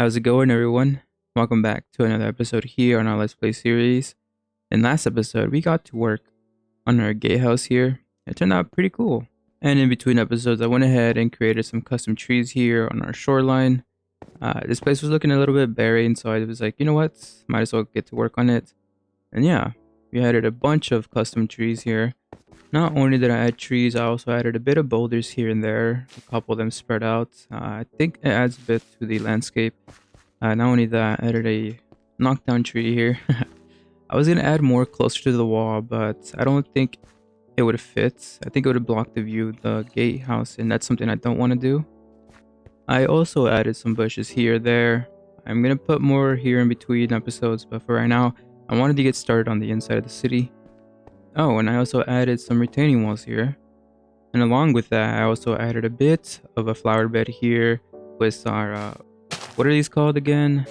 How's it going, everyone? Welcome back to another episode here on our Let's Play series. In last episode, we got to work on our gatehouse here. It turned out pretty cool. And in between episodes, I went ahead and created some custom trees here on our shoreline. This place was looking a little bit barren, so I was like, you know what? Might as well get to work on it. And yeah, we added a bunch of custom trees here. Not only did I add trees, I also added a bit of boulders here and there. A couple of them spread out. I think it adds a bit to the landscape. Not only that, I added a knockdown tree here. I was gonna add more closer to the wall, but I don't think it would fit. I think it would have blocked the view of the gatehouse, and that's something I don't want to do. I also added some bushes here, there. I'm gonna put more here in between episodes, but for right now, I wanted to get started on the inside of the city. Oh, and I also added some retaining walls here. And along with that, I also added a bit of a flower bed here with our, what are these called again?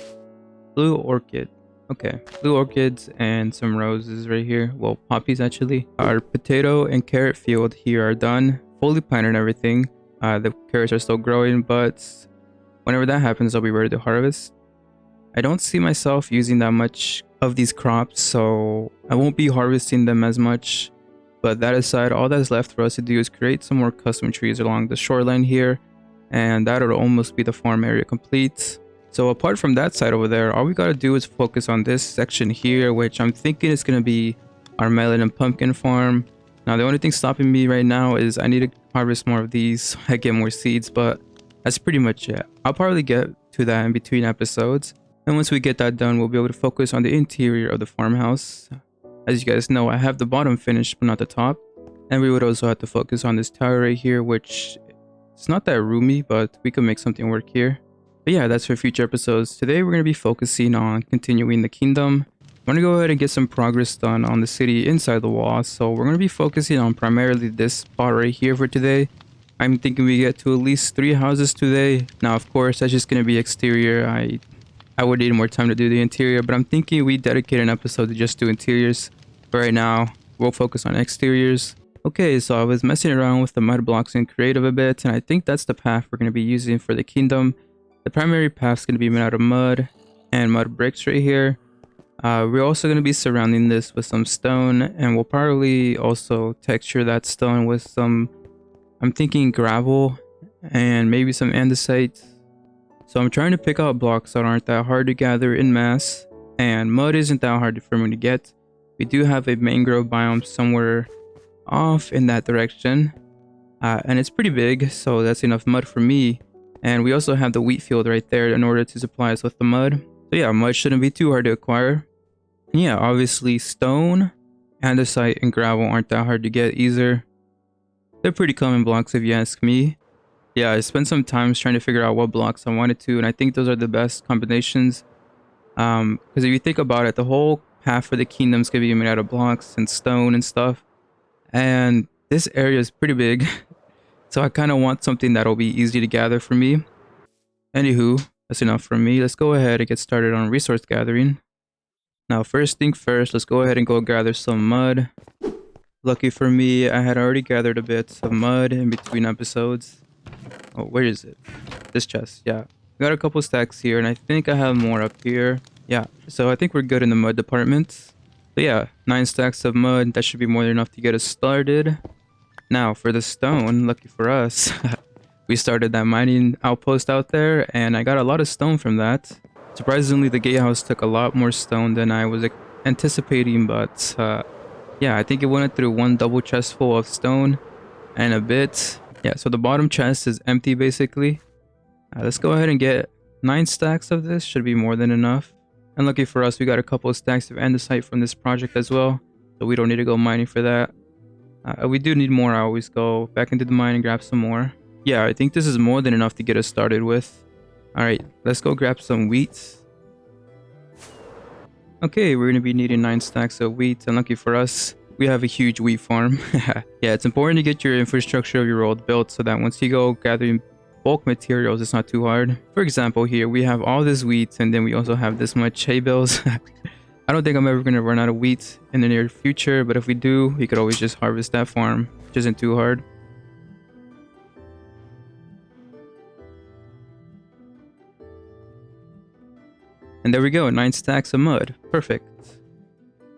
Blue orchid. Okay, blue orchids and some roses right here. Well, poppies actually. Our potato and carrot field here are done. Fully planted and everything. The carrots are still growing, but whenever that happens, I'll be ready to harvest. I don't see myself using that much of these crops, so I won't be harvesting them as much. But that aside, all that's left for us to do is create some more custom trees along the shoreline here, and that'll almost be the farm area complete. So apart from that side over there, all we gotta do is focus on this section here, which I'm thinking is gonna be our melon and pumpkin farm. Now the only thing stopping me right now is I need to harvest more of these so I get more seeds, but that's pretty much it. I'll probably get to that in between episodes. And once we get that done, we'll be able to focus on the interior of the farmhouse. As you guys know, I have the bottom finished, but not the top. And we would also have to focus on this tower right here, which it's not that roomy, but we could make something work here. But yeah, that's for future episodes. Today, we're going to be focusing on continuing the kingdom. I want to go ahead and get some progress done on the city inside the wall. So we're going to be focusing on primarily this spot right here for today. I'm thinking we get to at least 3 houses today. Now, of course, that's just going to be exterior. I would need more time to do the interior, but I'm thinking we dedicate an episode to just do interiors. But right now, we'll focus on exteriors. Okay, so I was messing around with the mud blocks in creative a bit, and I think that's the path we're going to be using for the kingdom. The primary path is going to be made out of mud and mud bricks right here. We're also going to be surrounding this with some stone, and we'll probably also texture that stone with some, I'm thinking gravel and maybe some andesite. So I'm trying to pick out blocks that aren't that hard to gather in mass, and mud isn't that hard for me to get. We do have a mangrove biome somewhere off in that direction, and it's pretty big, so that's enough mud for me. And we also have the wheat field right there in order to supply us with the mud. So yeah, mud shouldn't be too hard to acquire. And yeah, obviously stone, andesite, and gravel aren't that hard to get either. They're pretty common blocks if you ask me. Yeah, I spent some time trying to figure out what blocks I wanted to, and I think those are the best combinations. Because if you think about it, the whole path for the kingdom is going to be made out of blocks and stone and stuff. And this area is pretty big. So I kind of want something that'll be easy to gather for me. Anywho, that's enough from me. Let's go ahead and get started on resource gathering. Now, first thing first, let's go ahead and go gather some mud. Lucky for me, I had already gathered a bit of mud in between episodes. Oh, where is it? This chest, yeah. I got a couple stacks here, and I think I have more up here. Yeah, so I think we're good in the mud department. But yeah, 9 stacks of mud. That should be more than enough to get us started. Now, for the stone, lucky for us, we started that mining outpost out there, and I got a lot of stone from that. Surprisingly, the gatehouse took a lot more stone than I was anticipating, but yeah, I think it went through 1 double chest full of stone and a bit. Yeah, so the bottom chest is empty basically. Let's go ahead and get 9 stacks of this, should be more than enough. And lucky for us, we got a couple of stacks of andesite from this project as well, so we don't need to go mining for that. We do need more. I always go back into the mine and grab some more. Yeah, I think this is more than enough to get us started with. Alright, let's go grab some wheat. Okay, we're going to be needing 9 stacks of wheat, and lucky for us, we have a huge wheat farm. Yeah, it's important to get your infrastructure of your road built so that once you go gathering bulk materials, it's not too hard. For example, here we have all this wheat, and then we also have this much hay bales. I don't think I'm ever going to run out of wheat in the near future, but if we do, we could always just harvest that farm, which isn't too hard. And there we go, 9 stacks of mud. Perfect.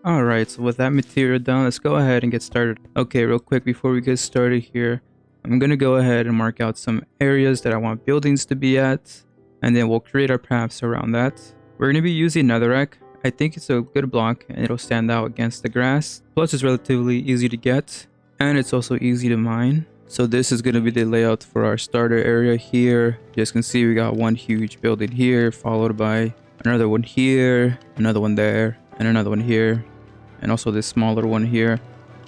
Alright, so with that material done, let's go ahead and get started. Okay, real quick before we get started here, I'm gonna go ahead and mark out some areas that I want buildings to be at, and then we'll create our paths around that. We're gonna be using netherrack. I think it's a good block and it'll stand out against the grass. Plus it's relatively easy to get, and it's also easy to mine. So this is gonna be the layout for our starter area here. You guys can see we got one huge building here, followed by another one here, another one there, and another one here, and also this smaller one here.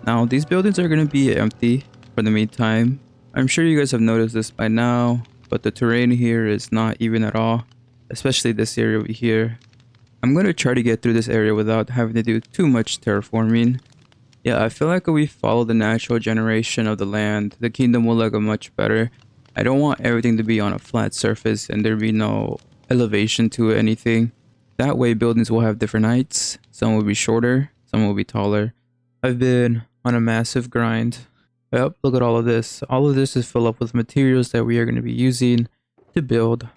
Now these buildings are going to be empty for the meantime. I'm sure you guys have noticed this by now, but the terrain here is not even at all, especially this area over here. I'm going to try to get through this area without having to do too much terraforming. Yeah, I feel like if we follow the natural generation of the land, the kingdom will look much better. I don't want everything to be on a flat surface and there be no elevation to anything. That way buildings will have different heights. Some will be shorter, some will be taller. I've been on a massive grind. Yep, look at all of this. All of this is filled up with materials that we are going to be using to build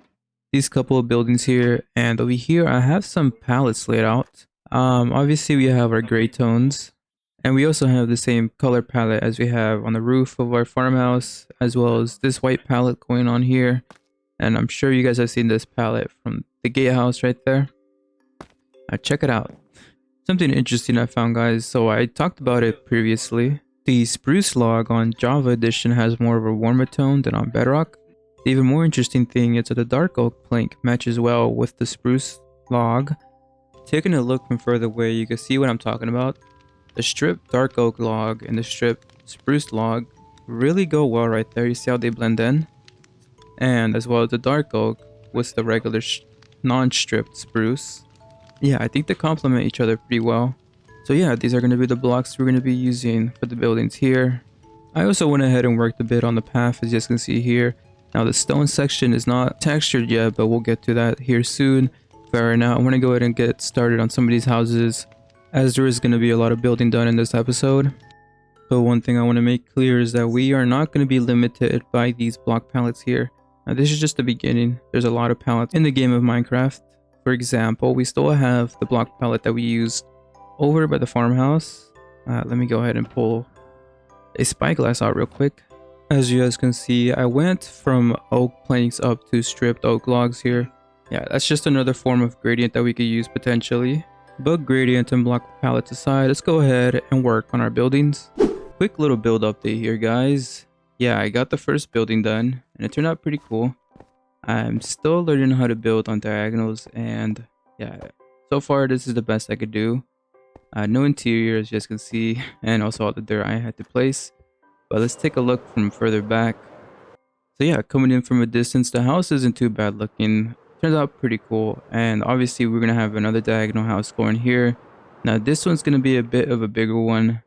these couple of buildings here. And over here I have some pallets laid out. Obviously we have our gray tones. And we also have the same color palette as we have on the roof of our farmhouse, as well as this white palette going on here. And I'm sure you guys have seen this palette from the gatehouse right there. Check it out. Something interesting I found, guys. So I talked about it previously. The spruce log on Java Edition has more of a warmer tone than on Bedrock. The even more interesting thing is that the dark oak plank matches well with the spruce log. Taking a look from further away, you can see what I'm talking about. The stripped dark oak log and the stripped spruce log really go well right there. You see how they blend in? And as well as the dark oak with the regular non-stripped spruce. Yeah, I think they complement each other pretty well. So yeah, these are going to be the blocks we're going to be using for the buildings here. I also went ahead and worked a bit on the path, as you guys can see here. Now the stone section is not textured yet, but we'll get to that here soon. But right now I want to go ahead and get started on some of these houses, as there is going to be a lot of building done in this episode. But one thing I want to make clear is that we are not going to be limited by these block palettes here. Now this is just the beginning. There's a lot of palettes in the game of Minecraft. For example, we still have the block palette that we used over by the farmhouse. Let me go ahead and pull a spyglass out real quick. As you guys can see, I went from oak planks up to stripped oak logs here. Yeah, that's just another form of gradient that we could use potentially. But gradient and block palettes aside, let's go ahead and work on our buildings. Quick little build update here, guys. Yeah, I got the first building done and it turned out pretty cool. I'm still learning how to build on diagonals, and yeah, so far this is the best I could do. No interior, as you guys can see, and also all the dirt I had to place. But let's take a look from further back. So yeah, coming in from a distance, the house isn't too bad looking. Turns out pretty cool, and obviously we're gonna have another diagonal house going here. Now this one's gonna be a bit of a bigger one,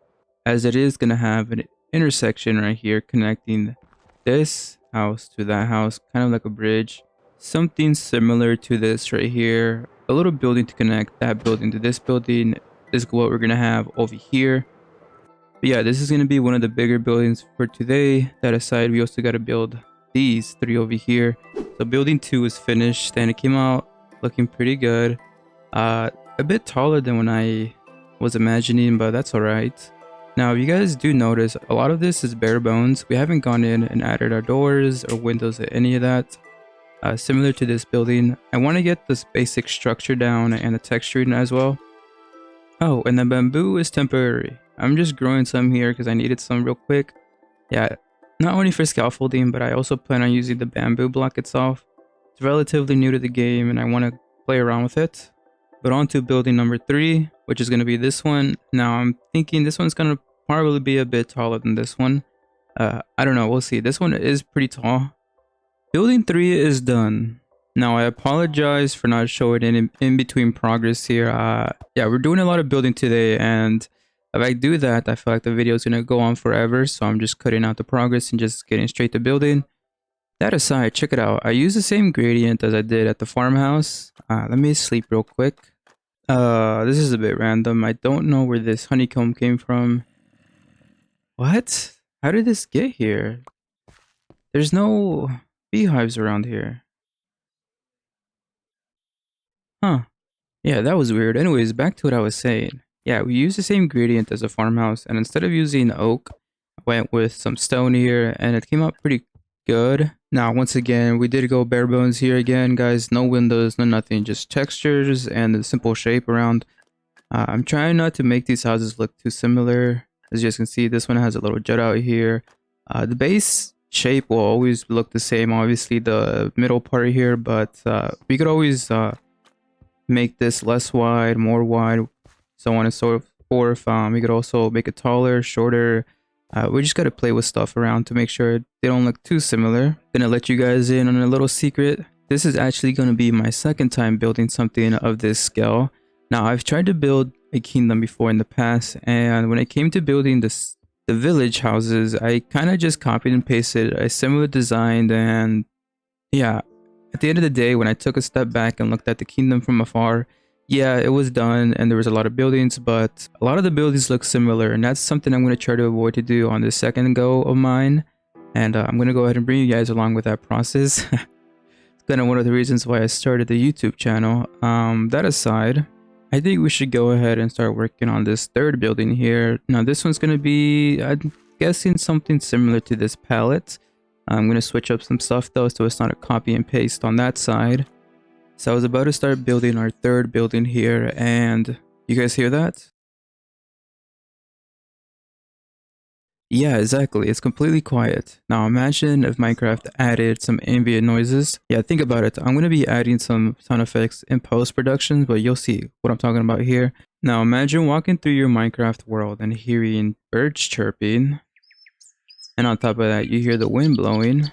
as it is gonna have an intersection right here connecting this house to that house, kind of like a bridge. Something similar to this right here. A little building to connect that building to this building is what we're gonna have over here. But yeah, this is gonna be one of the bigger buildings for today. That aside, we also gotta build these three over here. So building 2 is finished and it came out looking pretty good. A bit taller than when I was imagining, but that's alright. Now, if you guys do notice, a lot of this is bare bones. We haven't gone in and added our doors or windows or any of that. Similar to this building, I want to get this basic structure down and the texturing as well. Oh, and the bamboo is temporary. I'm just growing some here because I needed some real quick. Yeah, not only for scaffolding, but I also plan on using the bamboo block itself. It's relatively new to the game and I want to play around with it. But on to building number 3, which is going to be this one. Now I'm thinking this one's going to probably be a bit taller than this one. I don't know, we'll see. This one is pretty tall. Building 3 is done. Now I apologize for not showing any in between progress here. Yeah, we're doing a lot of building today, and if I do that, I feel like the video is going to go on forever. So I'm just cutting out the progress and just getting straight to building. That aside, check it out. I use the same gradient as I did at the farmhouse. Let me sleep real quick. This is a bit random. I don't know where this honeycomb came from. What? How did this get here? There's no beehives around here. Huh. Yeah, that was weird. Anyways, back to what I was saying. Yeah, we used the same gradient as a farmhouse, and instead of using oak, I went with some stone here, and it came out pretty good. Now, once again, we did go bare bones here again, guys. No windows, no nothing, just textures and the simple shape around. I'm trying not to make these houses look too similar. As you guys can see, this one has a little jut out here. The base shape will always look the same, obviously the middle part here, but we could always make this less wide, more wide, so on and so forth. We could also make it taller, shorter. We just got to play with stuff around to make sure they don't look too similar. Gonna let you guys in on a little secret. This is actually going to be my second time building something of this scale. Now, I've tried to build a kingdom before in the past, and when it came to building the village houses, I kind of just copied and pasted a similar design. And yeah, at the end of the day, when I took a step back and looked at the kingdom from afar, yeah, it was done and there was a lot of buildings, but a lot of the buildings look similar, and that's something I'm going to try to avoid to do on the second go of mine. And I'm going to go ahead and bring you guys along with that process. It's kind of one of the reasons why I started the YouTube channel. That aside, I think we should go ahead and start working on this third building here. Now, this one's going to be, I'm guessing, something similar to this palette. I'm going to switch up some stuff though, so it's not a copy and paste on that side. So I was about to start building our third building here, and you guys hear that? Yeah, exactly. It's completely quiet. Now imagine if Minecraft added some ambient noises. Yeah, think about it. I'm going to be adding some sound effects in post-production, but you'll see what I'm talking about here. Now imagine walking through your Minecraft world and hearing birds chirping. And on top of that, you hear the wind blowing.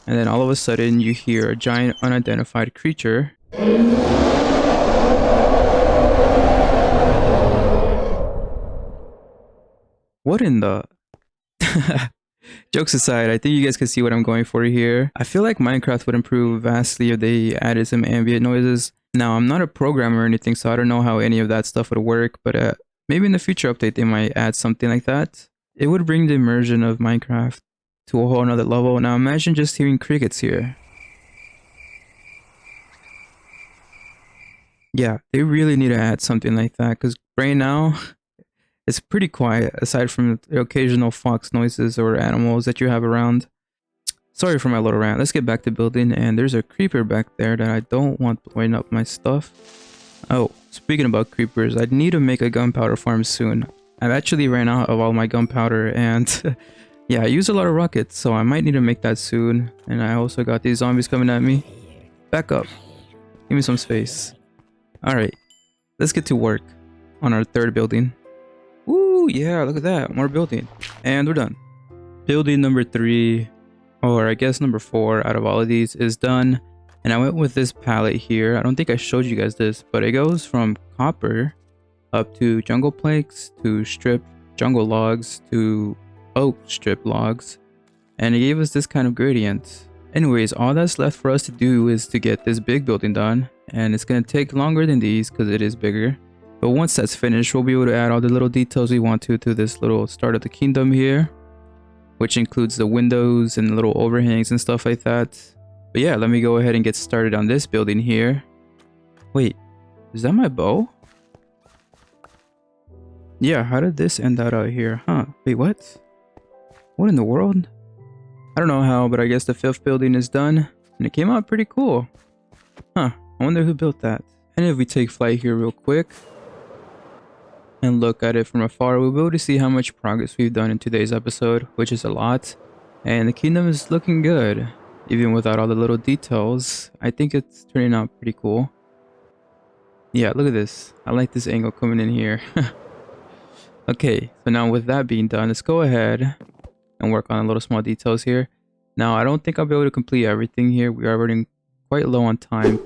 And then all of a sudden, you hear a giant unidentified creature. What in the... Jokes aside, I think you guys can see what I'm going for here. I feel like Minecraft would improve vastly if they added some ambient noises. Now, I'm not a programmer or anything, so I don't know how any of that stuff would work, but maybe in the future update, they might add something like that. It would bring the immersion of Minecraft to a whole nother level. Now, imagine just hearing crickets here. Yeah, they really need to add something like that, because right now, it's pretty quiet, aside from the occasional fox noises or animals that you have around. Sorry for my little rant. Let's get back to building, and there's a creeper back there that I don't want blowing up my stuff. Oh, speaking about creepers, I need to make a gunpowder farm soon. I've actually ran out of all my gunpowder, and yeah, I use a lot of rockets, so I might need to make that soon. And I also got these zombies coming at me. Back up. Give me some space. Alright, let's get to work on our third building. Woo, yeah, look at that. More building. And we're done. Building number 3, or I guess number 4 out of all of these is done. And I went with this palette here. I don't think I showed you guys this, but it goes from copper up to jungle planks to strip jungle logs to oak strip logs. And it gave us this kind of gradient. Anyways, all that's left for us to do is to get this big building done. And it's going to take longer than these because it is bigger. But once that's finished, we'll be able to add all the little details we want to this little start of the kingdom here, which includes the windows and little overhangs and stuff like that. But yeah, let me go ahead and get started on this building here. Wait, is that my bow? Yeah, how did this end out here? Huh, wait, what? What in the world? I don't know how, but I guess the 5th building is done, and it came out pretty cool. Huh, I wonder who built that. And if we take flight here real quick and look at it from afar, we'll be able to see how much progress we've done in today's episode, which is a lot. And the kingdom is looking good, even without all the little details. I think it's turning out pretty cool. Yeah, look at this. I like this angle coming in here. Okay, so now with that being done, let's go ahead and work on the little small details here. Now, I don't think I'll be able to complete everything here. We are running quite low on time.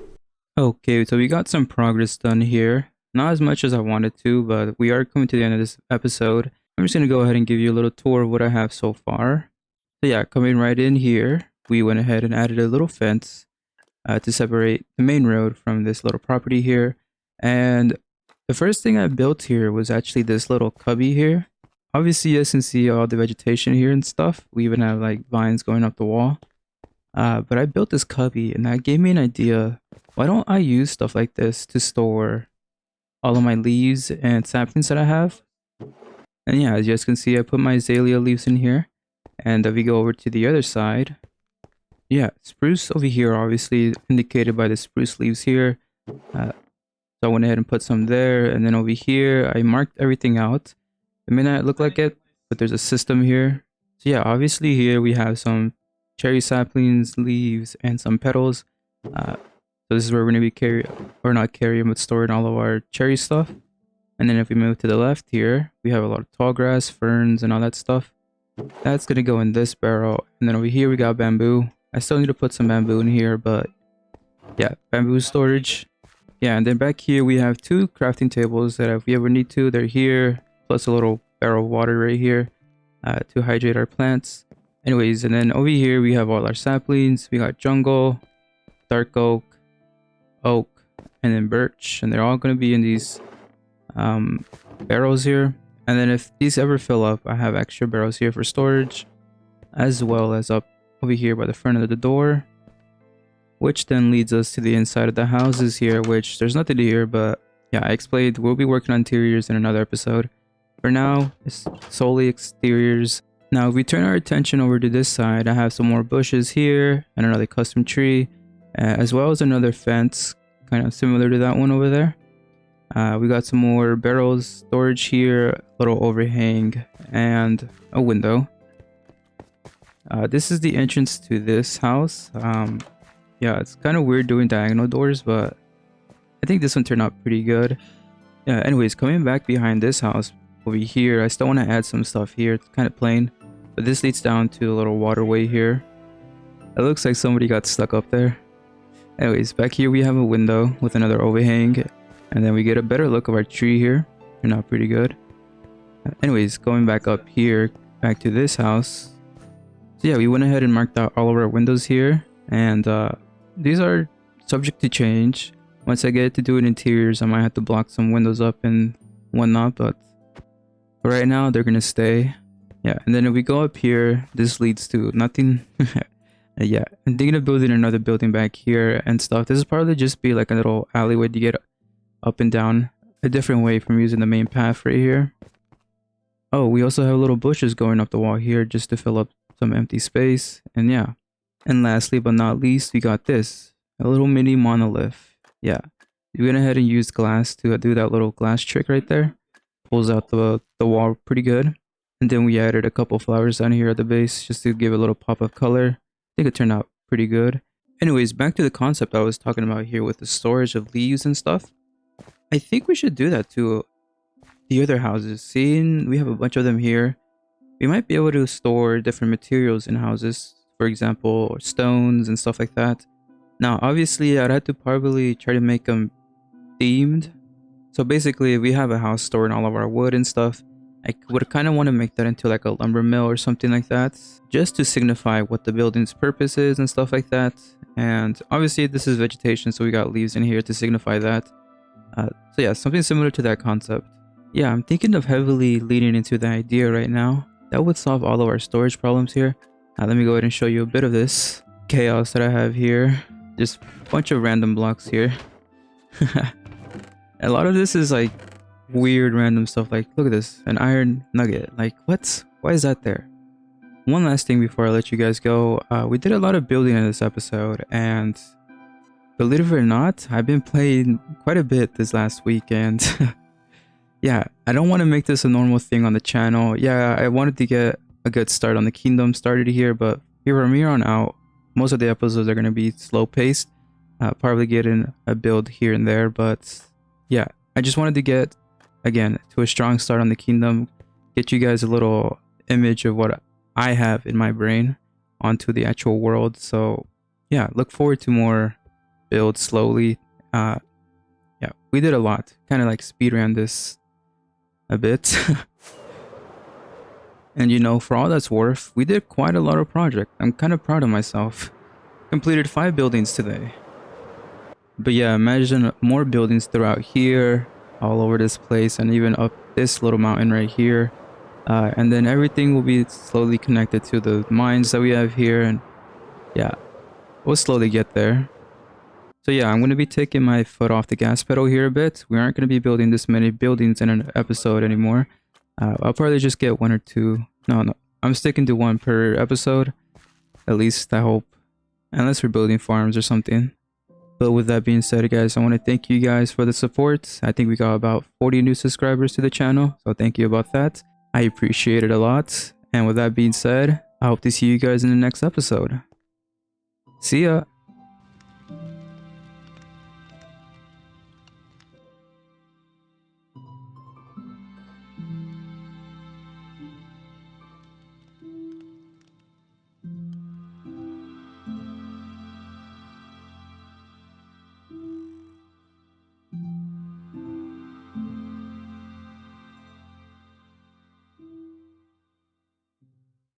Okay, so we got some progress done here. Not as much as I wanted to, but we are coming to the end of this episode. I'm just going to go ahead and give you a little tour of what I have so far. So yeah, coming right in here, we went ahead and added a little fence to separate the main road from this little property here. And the first thing I built here was actually this little cubby here. Obviously, you guys can see all the vegetation here and stuff. We even have like vines going up the wall. But I built this cubby, and that gave me an idea why don't I use stuff like this to store all of my leaves and saplings that I have? And yeah, as you guys can see, I put my azalea leaves in here. And if we go over to the other side, yeah, spruce over here, obviously indicated by the spruce leaves here. So I went ahead and put some there. And then over here, I marked everything out. It may not look like it, but there's a system here. So yeah, obviously here we have some cherry saplings, leaves, and some petals. So this is where we're going to be not carrying, but storing all of our cherry stuff. And then if we move to the left here, we have a lot of tall grass, ferns, and all that stuff. That's going to go in this barrel. And then over here we got bamboo. I still need to put some bamboo in here, but yeah, bamboo storage. Yeah, and then back here we have two crafting tables that if we ever need to, they're here. Plus a little barrel of water right here to hydrate our plants. Anyways, and then over here we have all our saplings. We got jungle, dark oak, oak, and then birch. And they're all going to be in these barrels here. And then if these ever fill up, I have extra barrels here for storage, as well as up over here by the front of the door, which then leads us to the inside of the houses here, which there's nothing to here, but yeah, I explained we'll be working on interiors in another episode. For now, it's solely exteriors. Now, if we turn our attention over to this side, I have some more bushes here and another custom tree, as well as another fence, kind of similar to that one over there. We got some more barrels storage here, a little overhang, and a window. This is the entrance to this house. Yeah, it's kind of weird doing diagonal doors, but I think this one turned out pretty good. Yeah, anyways, coming back behind this house over here, I still want to add some stuff here. It's kind of plain, but this leads down to a little waterway here. It looks like somebody got stuck up there. Anyways, back here we have a window with another overhang, and then we get a better look of our tree here. Turned out pretty good. Anyways, going back up here, back to this house. So yeah, we went ahead and marked out all of our windows here, and these are subject to change. Once I get to doing interiors, I might have to block some windows up and whatnot, but for right now, they're gonna stay. Yeah, and then if we go up here, this leads to nothing. Yeah, I'm thinking of building another building back here and stuff. This is probably just be like a little alleyway to get up and down a different way from using the main path right here. Oh, we also have little bushes going up the wall here just to fill up some empty space. And yeah, and lastly but not least, we got this, a little mini monolith. Yeah, we went ahead and used glass to do that little glass trick right there. Pulls out the wall pretty good. And then we added a couple flowers down here at the base just to give it a little pop of color. I think it turned out pretty good. Anyways, back to the concept I was talking about here with the storage of leaves and stuff. I think we should do that to the other houses. Seeing we have a bunch of them here, we might be able to store different materials in houses. For example, stones and stuff like that. Now, obviously, I'd have to probably try to make them themed. So basically, if we have a house storing all of our wood and stuff, I would kind of want to make that into like a lumber mill or something like that, just to signify what the building's purpose is and stuff like that. And obviously, this is vegetation, so we got leaves in here to signify that. So yeah, something similar to that concept. Yeah, I'm thinking of heavily leaning into the idea right now. That would solve all of our storage problems here. Let me go ahead and show you a bit of this chaos that I have here. Just a bunch of random blocks here. A lot of this is like weird random stuff. Like, look at this, an iron nugget. Like, what? Why is that there? One last thing before I let you guys go. We did a lot of building in this episode, and believe it or not, I've been playing quite a bit this last weekend. Yeah, I don't want to make this a normal thing on the channel. Yeah, I wanted to get a good start on the kingdom started here, but from here on out, most of the episodes are going to be slow paced. Probably getting a build here and there, but yeah, I just wanted to get, again, to a strong start on the kingdom, get you guys a little image of what I have in my brain onto the actual world. So yeah, look forward to more builds slowly. Yeah, we did a lot, kind of like speedran this a bit. And you know, for all that's worth, we did quite a lot of project. I'm kind of proud of myself. Completed 5 buildings today. But yeah, imagine more buildings throughout here, all over this place, and even up this little mountain right here. And then everything will be slowly connected to the mines that we have here. And yeah, we'll slowly get there. So yeah, I'm going to be taking my foot off the gas pedal here a bit. We aren't going to be building this many buildings in an episode anymore. I'll probably just get one or two. No, I'm sticking to one per episode. At least I hope. Unless we're building farms or something. But with that being said, guys, I want to thank you guys for the support. I think we got about 40 new subscribers to the channel. So thank you about that. I appreciate it a lot. And with that being said, I hope to see you guys in the next episode. See ya.